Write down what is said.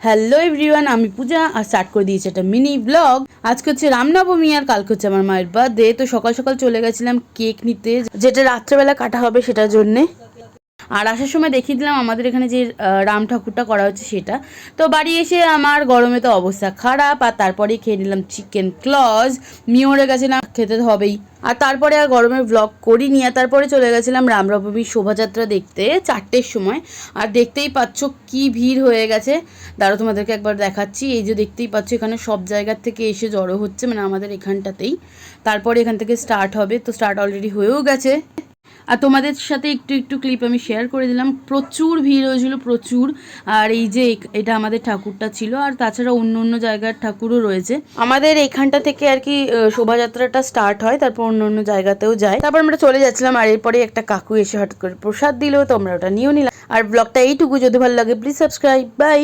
Hello everyone, আমি পূজা আর start করে দিয়েছি একটা মিনি ব্লগ। আজকে হচ্ছে রামনবমী আর কালকে হচ্ছে আমার মায়ের বার্থডে। তো সকাল সকাল চলে গেছিলাম কেক নিতে, যেটা রাত্রেবেলা কাটা হবে সেটার জন্যে। আর আসার সময় দেখিয়ে দিলাম আমাদের এখানে যে রাম ঠাকুরটা করা হচ্ছে সেটা। তো বাড়ি এসে আমার গরমে তো অবস্থা খারাপ, আর তারপরেই খেয়ে নিলাম চিকেন ক্লজ। মিওরে গেছিলাম, খেতে তো হবেই। আর তারপরে আর গরমের ব্লগ করিনি। আর তারপরে চলে গেছিলাম রামনবমীর শোভাযাত্রা দেখতে 4টের সময়। আর দেখতেই পাচ্ছ কি ভিড় হয়ে গেছে। দাঁড়াও তোমাদেরকে একবার দেখাচ্ছি। এই যে দেখতেই পাচ্ছ এখানে সব জায়গার থেকে এসে জড়ো হচ্ছে, মানে আমাদের এখানটাতেই। তারপরে এখান থেকে স্টার্ট হবে, তো স্টার্ট অলরেডি হয়েও গেছে। আর তোমাদের সাথে একটু একটু ক্লিপ আমি শেয়ার করে দিলাম। প্রচুর ভিড় হয়েছিল, প্রচুর। আর এই যে এটা আমাদের ঠাকুরটা ছিল, আর তাছাড়া অন্য অন্য জায়গার ঠাকুরও রয়েছে। আমাদের এখানটা থেকে আর কি শোভাযাত্রাটা স্টার্ট হয়, তারপর অন্য অন্য জায়গাতেও যায়। তারপর আমরা চলে যাচ্ছিলাম, আর এরপরে একটা কাকু এসে হঠাৎ করে প্রসাদ দিল, তো আমরা ওটা নিয়েও নিলাম। আর ব্লগটা এইটুকু। যদি ভালো লাগে প্লিজ সাবস্ক্রাইব। বাই।